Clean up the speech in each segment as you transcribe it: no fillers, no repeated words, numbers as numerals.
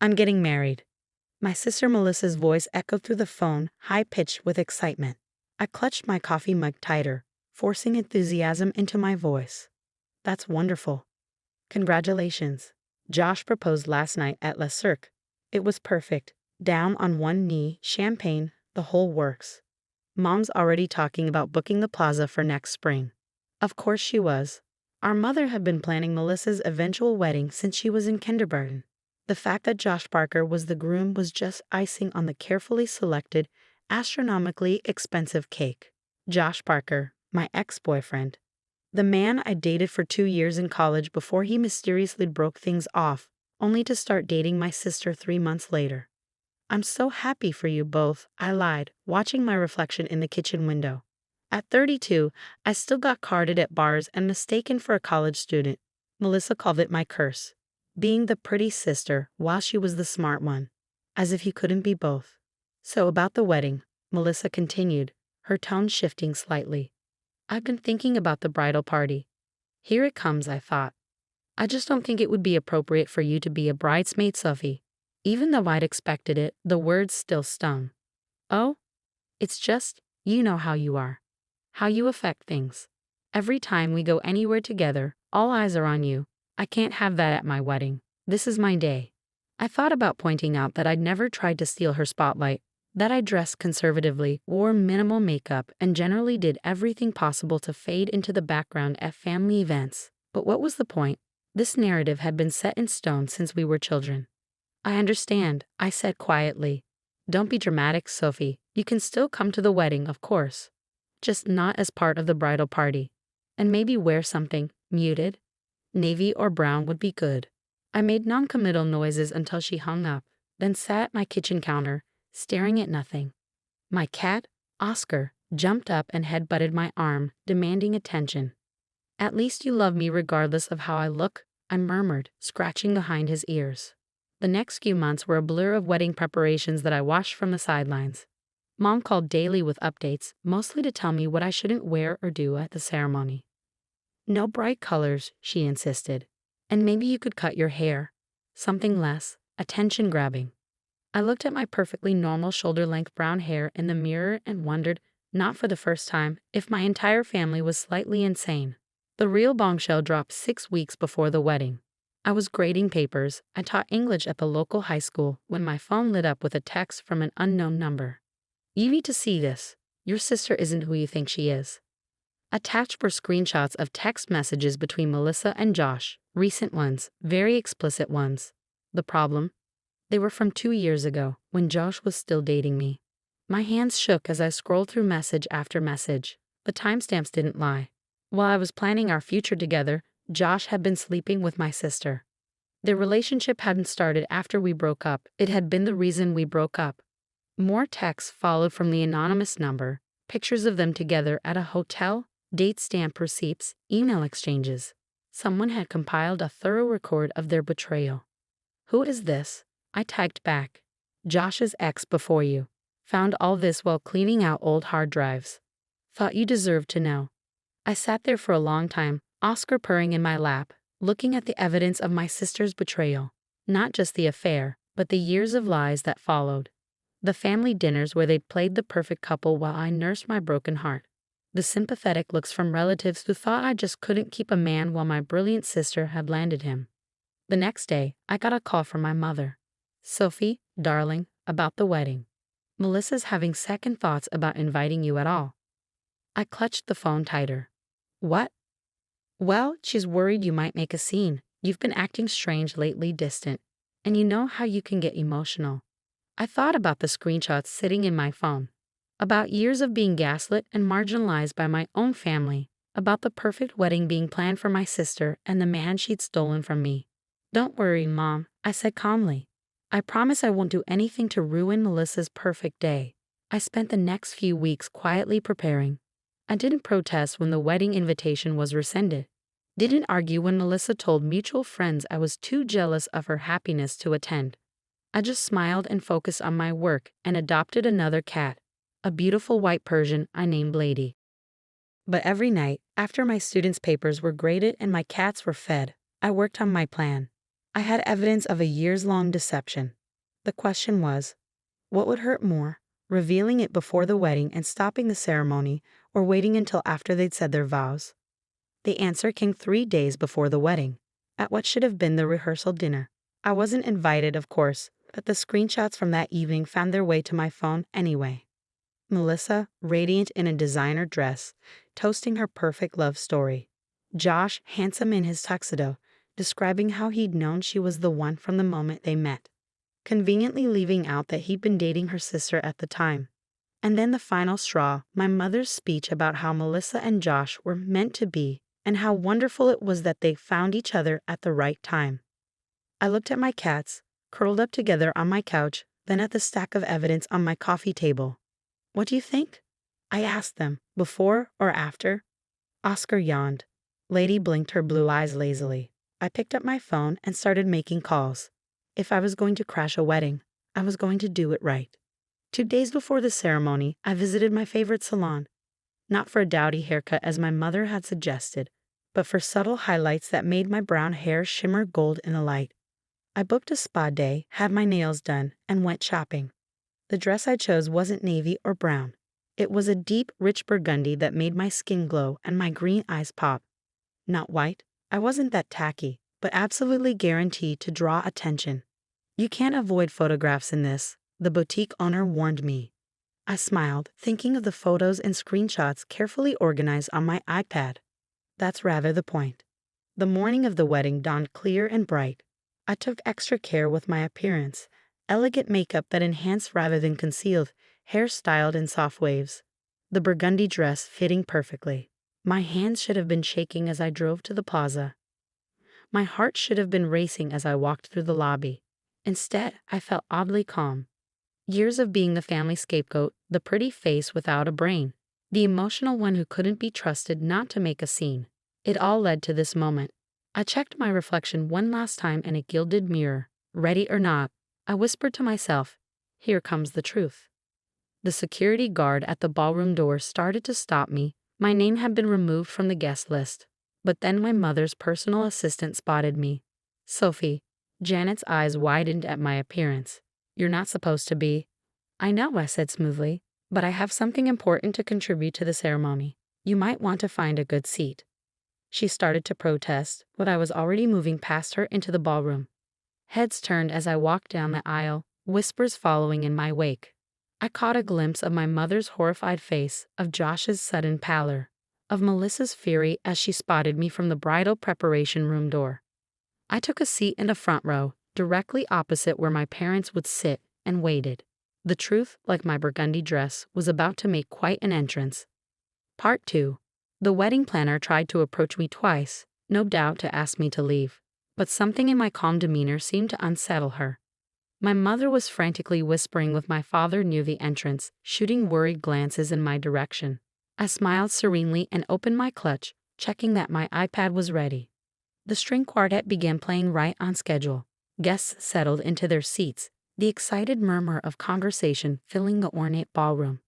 I'm getting married. My sister Melissa's voice echoed through the phone, high-pitched with excitement. I clutched my coffee mug tighter, forcing enthusiasm into my voice. That's wonderful. Congratulations. Josh proposed last night at Le Cirque. It was perfect. Down on one knee, champagne, the whole works. Mom's already talking about booking the plaza for next spring. Of course she was. Our mother had been planning Melissa's eventual wedding since she was in kindergarten. The fact that Josh Parker was the groom was just icing on the carefully selected, astronomically expensive cake. Josh Parker, my ex-boyfriend. The man I dated for 2 years in college before he mysteriously broke things off, only to start dating my sister 3 months later. I'm so happy for you both, I lied, watching my reflection in the kitchen window. At 32, I still got carded at bars and mistaken for a college student. Melissa called it my curse. Being the pretty sister while she was the smart one. As if you couldn't be both. So about the wedding, Melissa continued, her tone shifting slightly. I've been thinking about the bridal party. Here it comes, I thought. I just don't think it would be appropriate for you to be a bridesmaid, Sophie. Even though I'd expected it, the words still stung. Oh? It's just, you know how you are. How you affect things. Every time we go anywhere together, all eyes are on you. I can't have that at my wedding. This is my day. I thought about pointing out that I'd never tried to steal her spotlight, that I dressed conservatively, wore minimal makeup, and generally did everything possible to fade into the background at family events. But what was the point? This narrative had been set in stone since we were children. I understand, I said quietly. Don't be dramatic, Sophie. You can still come to the wedding, of course. Just not as part of the bridal party. And maybe wear something muted. Navy or brown would be good. I made non-committal noises until she hung up, then sat at my kitchen counter, staring at nothing. My cat, Oscar, jumped up and head-butted my arm, demanding attention. At least you love me regardless of how I look, I murmured, scratching behind his ears. The next few months were a blur of wedding preparations that I watched from the sidelines. Mom called daily with updates, mostly to tell me what I shouldn't wear or do at the ceremony. No bright colors, she insisted. And maybe you could cut your hair. Something less attention-grabbing. I looked at my perfectly normal shoulder-length brown hair in the mirror and wondered, not for the first time, if my entire family was slightly insane. The real bombshell dropped 6 weeks before the wedding. I was grading papers. I taught English at the local high school when my phone lit up with a text from an unknown number. You need to see this. Your sister isn't who you think she is. Attached were screenshots of text messages between Melissa and Josh, recent ones, very explicit ones. The problem? They were from 2 years ago, when Josh was still dating me. My hands shook as I scrolled through message after message. The timestamps didn't lie. While I was planning our future together, Josh had been sleeping with my sister. Their relationship hadn't started after we broke up. It had been the reason we broke up. More texts followed from the anonymous number, pictures of them together at a hotel, date stamp receipts, email exchanges. Someone had compiled a thorough record of their betrayal. Who is this? I typed back. Josh's ex before you. Found all this while cleaning out old hard drives. Thought you deserved to know. I sat there for a long time, Oscar purring in my lap, looking at the evidence of my sister's betrayal. Not just the affair, but the years of lies that followed. The family dinners where they'd played the perfect couple while I nursed my broken heart. The sympathetic looks from relatives who thought I just couldn't keep a man while my brilliant sister had landed him. The next day, I got a call from my mother. Sophie, darling, about the wedding. Melissa's having second thoughts about inviting you at all. I clutched the phone tighter. What? Well, she's worried you might make a scene. You've been acting strange lately, distant. And you know how you can get emotional. I thought about the screenshots sitting in my phone. About years of being gaslit and marginalized by my own family. About the perfect wedding being planned for my sister and the man she'd stolen from me. Don't worry, Mom, I said calmly. I promise I won't do anything to ruin Melissa's perfect day. I spent the next few weeks quietly preparing. I didn't protest when the wedding invitation was rescinded. Didn't argue when Melissa told mutual friends I was too jealous of her happiness to attend. I just smiled and focused on my work and adopted another cat, a beautiful white Persian I named Lady. But every night, after my students' papers were graded and my cats were fed, I worked on my plan. I had evidence of a years-long deception. The question was, what would hurt more, revealing it before the wedding and stopping the ceremony, or waiting until after they'd said their vows? The answer came 3 days before the wedding, at what should have been the rehearsal dinner. I wasn't invited, of course, but the screenshots from that evening found their way to my phone anyway. Melissa, radiant in a designer dress, toasting her perfect love story. Josh, handsome in his tuxedo, describing how he'd known she was the one from the moment they met, conveniently leaving out that he'd been dating her sister at the time. And then the final straw, my mother's speech about how Melissa and Josh were meant to be and how wonderful it was that they found each other at the right time. I looked at my cats, curled up together on my couch, then at the stack of evidence on my coffee table. What do you think? I asked them, before or after? Oscar yawned. Lady blinked her blue eyes lazily. I picked up my phone and started making calls. If I was going to crash a wedding, I was going to do it right. 2 days before the ceremony, I visited my favorite salon. Not for a dowdy haircut as my mother had suggested, but for subtle highlights that made my brown hair shimmer gold in the light. I booked a spa day, had my nails done, and went shopping. The dress I chose wasn't navy or brown. It was a deep, rich burgundy that made my skin glow and my green eyes pop. Not white. I wasn't that tacky, but absolutely guaranteed to draw attention. You can't avoid photographs in this, the boutique owner warned me. I smiled, thinking of the photos and screenshots carefully organized on my iPad. That's rather the point. The morning of the wedding dawned clear and bright. I took extra care with my appearance. Elegant makeup that enhanced rather than concealed, hair styled in soft waves. The burgundy dress fitting perfectly. My hands should have been shaking as I drove to the plaza. My heart should have been racing as I walked through the lobby. Instead, I felt oddly calm. Years of being the family scapegoat, the pretty face without a brain, the emotional one who couldn't be trusted not to make a scene. It all led to this moment. I checked my reflection one last time in a gilded mirror. Ready or not, I whispered to myself, here comes the truth. The security guard at the ballroom door started to stop me. My name had been removed from the guest list. But then my mother's personal assistant spotted me. Sophie. Janet's eyes widened at my appearance. You're not supposed to be. I know, I said smoothly, but I have something important to contribute to the ceremony. You might want to find a good seat. She started to protest, but I was already moving past her into the ballroom. Heads turned as I walked down the aisle, whispers following in my wake. I caught a glimpse of my mother's horrified face, of Josh's sudden pallor, of Melissa's fury as she spotted me from the bridal preparation room door. I took a seat in the front row, directly opposite where my parents would sit, and waited. The truth, like my burgundy dress, was about to make quite an entrance. Part 2. The wedding planner tried to approach me twice, no doubt to ask me to leave, but something in my calm demeanor seemed to unsettle her. My mother was frantically whispering with my father near the entrance, shooting worried glances in my direction. I smiled serenely and opened my clutch, checking that my iPad was ready. The string quartet began playing right on schedule. Guests settled into their seats, the excited murmur of conversation filling the ornate ballroom.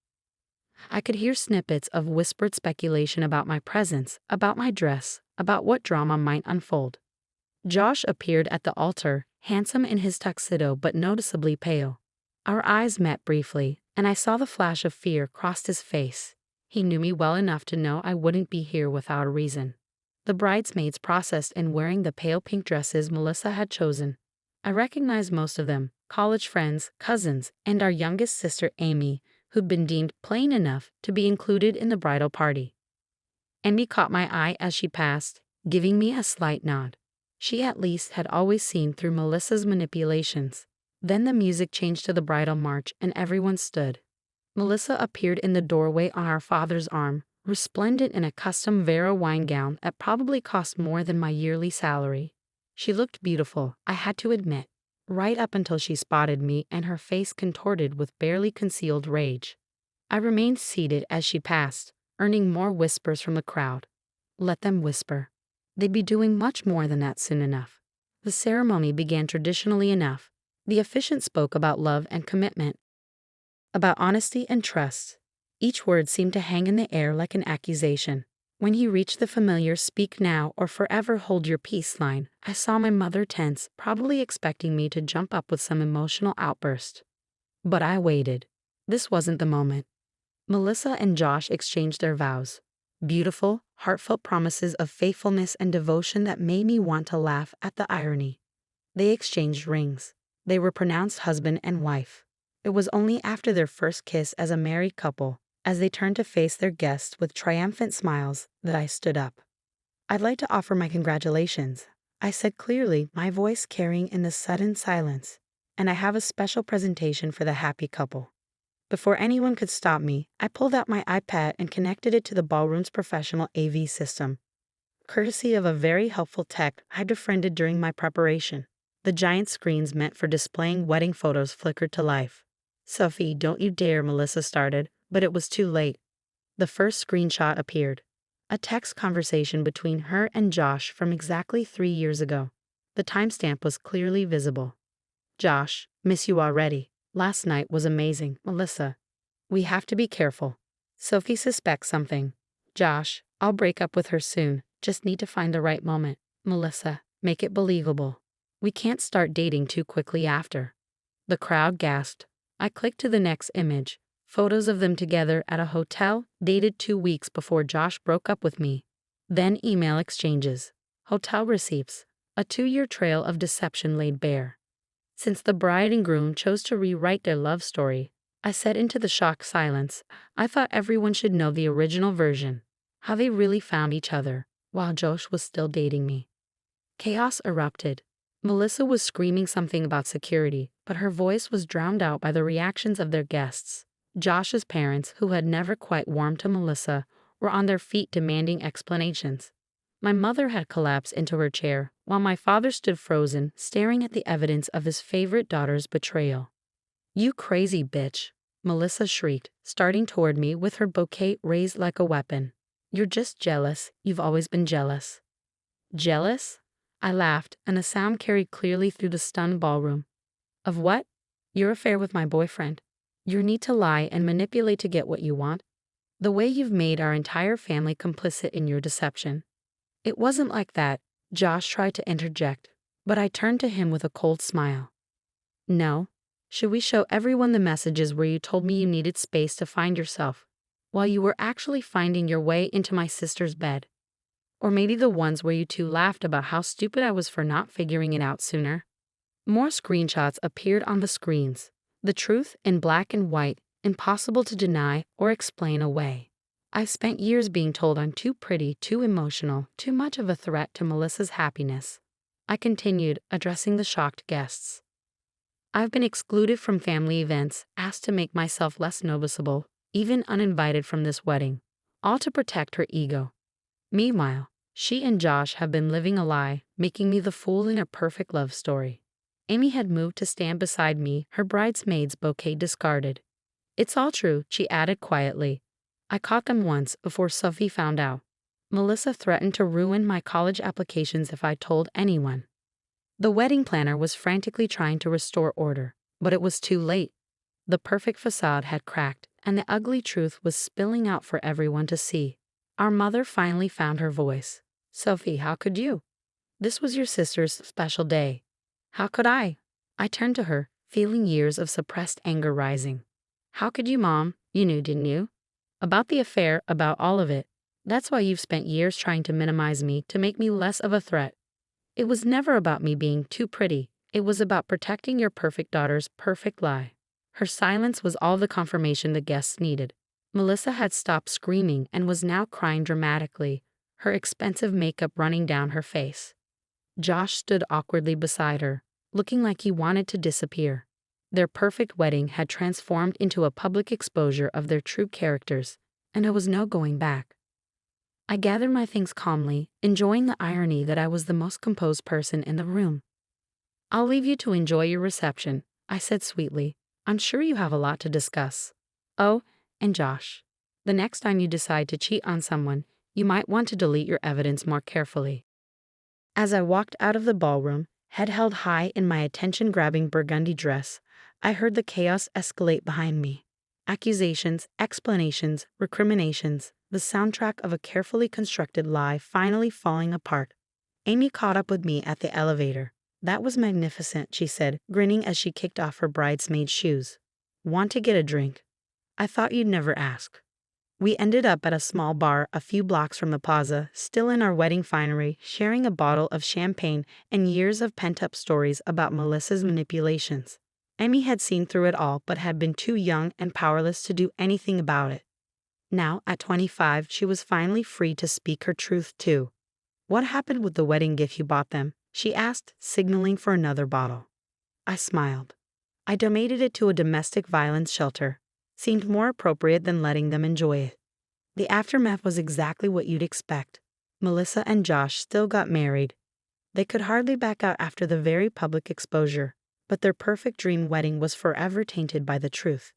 I could hear snippets of whispered speculation about my presence, about my dress, about what drama might unfold. Josh appeared at the altar, handsome in his tuxedo but noticeably pale. Our eyes met briefly, and I saw the flash of fear cross his face. He knew me well enough to know I wouldn't be here without a reason. The bridesmaids processed in wearing the pale pink dresses Melissa had chosen. I recognized most of them, college friends, cousins, and our youngest sister Amy, who'd been deemed plain enough to be included in the bridal party. Amy caught my eye as she passed, giving me a slight nod. She at least had always seen through Melissa's manipulations. Then the music changed to the bridal march and everyone stood. Melissa appeared in the doorway on our father's arm, resplendent in a custom Vera wine gown that probably cost more than my yearly salary. She looked beautiful, I had to admit, right up until she spotted me and her face contorted with barely concealed rage. I remained seated as she passed, earning more whispers from the crowd. Let them whisper. They'd be doing much more than that soon enough. The ceremony began traditionally enough. The officiant spoke about love and commitment, about honesty and trust. Each word seemed to hang in the air like an accusation. When he reached the familiar "speak now or forever hold your peace" line, I saw my mother tense, probably expecting me to jump up with some emotional outburst. But I waited. This wasn't the moment. Melissa and Josh exchanged their vows. Beautiful, heartfelt promises of faithfulness and devotion that made me want to laugh at the irony. They exchanged rings. They were pronounced husband and wife. It was only after their first kiss as a married couple, as they turned to face their guests with triumphant smiles, that I stood up. "I'd like to offer my congratulations," I said clearly, my voice carrying in the sudden silence. "And I have a special presentation for the happy couple." Before anyone could stop me, I pulled out my iPad and connected it to the ballroom's professional AV system. Courtesy of a very helpful tech I'd befriended during my preparation, the giant screens meant for displaying wedding photos flickered to life. "Sophie, don't you dare," Melissa started, but it was too late. The first screenshot appeared. A text conversation between her and Josh from exactly 3 years ago. The timestamp was clearly visible. "Josh, miss you already. Last night was amazing, Melissa. We have to be careful. Sophie suspects something. Josh, I'll break up with her soon. Just need to find the right moment. Melissa, make it believable. We can't start dating too quickly after." The crowd gasped. I clicked to the next image. Photos of them together at a hotel, dated 2 weeks before Josh broke up with me. Then email exchanges. Hotel receipts. A 2-year trail of deception laid bare. Since the bride and groom chose to rewrite their love story, I said into the shocked silence, I thought everyone should know the original version. How they really found each other, while Josh was still dating me. Chaos erupted. Melissa was screaming something about security, but her voice was drowned out by the reactions of their guests. Josh's parents, who had never quite warmed to Melissa, were on their feet demanding explanations. My mother had collapsed into her chair, while my father stood frozen, staring at the evidence of his favorite daughter's betrayal. "You crazy bitch," Melissa shrieked, starting toward me with her bouquet raised like a weapon. "You're just jealous. You've always been jealous." "Jealous?" I laughed, and the sound carried clearly through the stunned ballroom. "Of what?" "Your affair with my boyfriend. Your need to lie and manipulate to get what you want. The way you've made our entire family complicit in your deception." "It wasn't like that," Josh tried to interject, but I turned to him with a cold smile. "No. Should we show everyone the messages where you told me you needed space to find yourself, while you were actually finding your way into my sister's bed? Or maybe the ones where you two laughed about how stupid I was for not figuring it out sooner?" More screenshots appeared on the screens. The truth in black and white, impossible to deny or explain away. I spent years being told I'm too pretty, too emotional, too much of a threat to Melissa's happiness. I continued, addressing the shocked guests. "I've been excluded from family events, asked to make myself less noticeable, even uninvited from this wedding, all to protect her ego. Meanwhile, she and Josh have been living a lie, making me the fool in a perfect love story." Amy had moved to stand beside me, her bridesmaid's bouquet discarded. "It's all true," she added quietly. "I caught them once before Sophie found out. Melissa threatened to ruin my college applications if I told anyone." The wedding planner was frantically trying to restore order, but it was too late. The perfect facade had cracked, and the ugly truth was spilling out for everyone to see. Our mother finally found her voice. "Sophie, how could you? This was your sister's special day. How could I?" I turned to her, feeling years of suppressed anger rising. "How could you, Mom? You knew, didn't you? About the affair, about all of it. That's why you've spent years trying to minimize me, to make me less of a threat. It was never about me being too pretty. It was about protecting your perfect daughter's perfect lie." Her silence was all the confirmation the guests needed. Melissa had stopped screaming and was now crying dramatically, her expensive makeup running down her face. Josh stood awkwardly beside her, looking like he wanted to disappear. Their perfect wedding had transformed into a public exposure of their true characters, and there was no going back. I gathered my things calmly, enjoying the irony that I was the most composed person in the room. "I'll leave you to enjoy your reception," I said sweetly. "I'm sure you have a lot to discuss. Oh, and Josh, the next time you decide to cheat on someone, you might want to delete your evidence more carefully." As I walked out of the ballroom, head held high in my attention-grabbing burgundy dress, I heard the chaos escalate behind me. Accusations, explanations, recriminations, the soundtrack of a carefully constructed lie finally falling apart. Amy caught up with me at the elevator. That was magnificent, she said, grinning as she kicked off her bridesmaid shoes. Want to get a drink? I thought you'd never ask. We ended up at a small bar a few blocks from the plaza, still in our wedding finery, sharing a bottle of champagne and years of pent-up stories about Melissa's manipulations. Amy had seen through it all but had been too young and powerless to do anything about it. Now, at 25, she was finally free to speak her truth too. What happened with the wedding gift you bought them? She asked, signaling for another bottle. I smiled. I donated it to a domestic violence shelter. Seemed more appropriate than letting them enjoy it. The aftermath was exactly what you'd expect. Melissa and Josh still got married. They could hardly back out after the very public exposure, but their perfect dream wedding was forever tainted by the truth.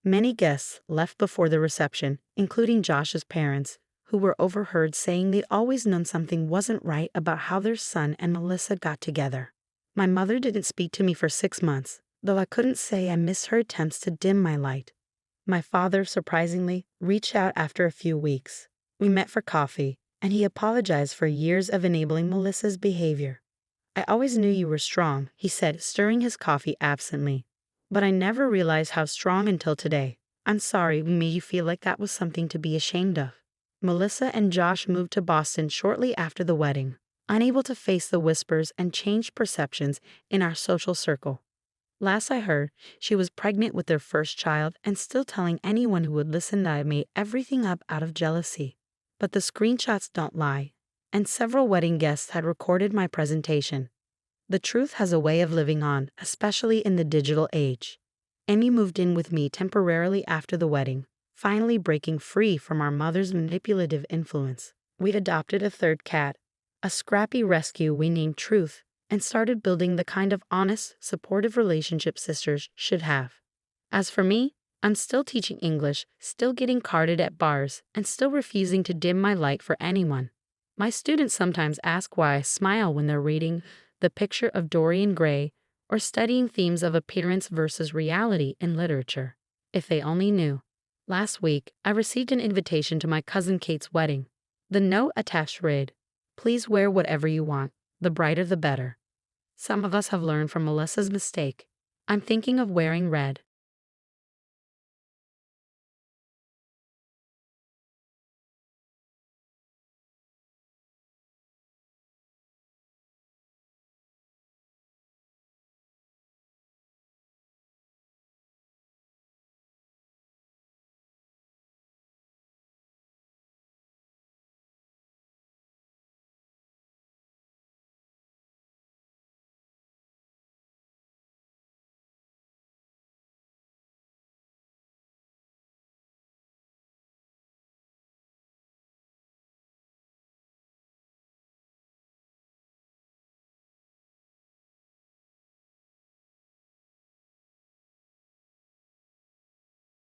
Many guests left before the reception, including Josh's parents, who were overheard saying they'd always known something wasn't right about how their son and Melissa got together. My mother didn't speak to me for 6 months, though I couldn't say I missed her attempts to dim my light. My father, surprisingly, reached out after a few weeks. We met for coffee, and he apologized for years of enabling Melissa's behavior. I always knew you were strong, he said, stirring his coffee absently. But I never realized how strong until today. I'm sorry we made you feel like that was something to be ashamed of. Melissa and Josh moved to Boston shortly after the wedding, unable to face the whispers and changed perceptions in our social circle. Last I heard, she was pregnant with their first child and still telling anyone who would listen that I made everything up out of jealousy. But the screenshots don't lie, and several wedding guests had recorded my presentation. The truth has a way of living on, especially in the digital age. Amy moved in with me temporarily after the wedding, finally breaking free from our mother's manipulative influence. We'd adopted a third cat, a scrappy rescue we named Truth, and started building the kind of honest, supportive relationship sisters should have. As for me, I'm still teaching English, still getting carded at bars, and still refusing to dim my light for anyone. My students sometimes ask why I smile when they're reading The Picture of Dorian Gray or studying themes of appearance versus reality in literature. If they only knew. Last week, I received an invitation to my cousin Kate's wedding. The note attached read, "Please wear whatever you want, the brighter the better." Some of us have learned from Melissa's mistake. I'm thinking of wearing red.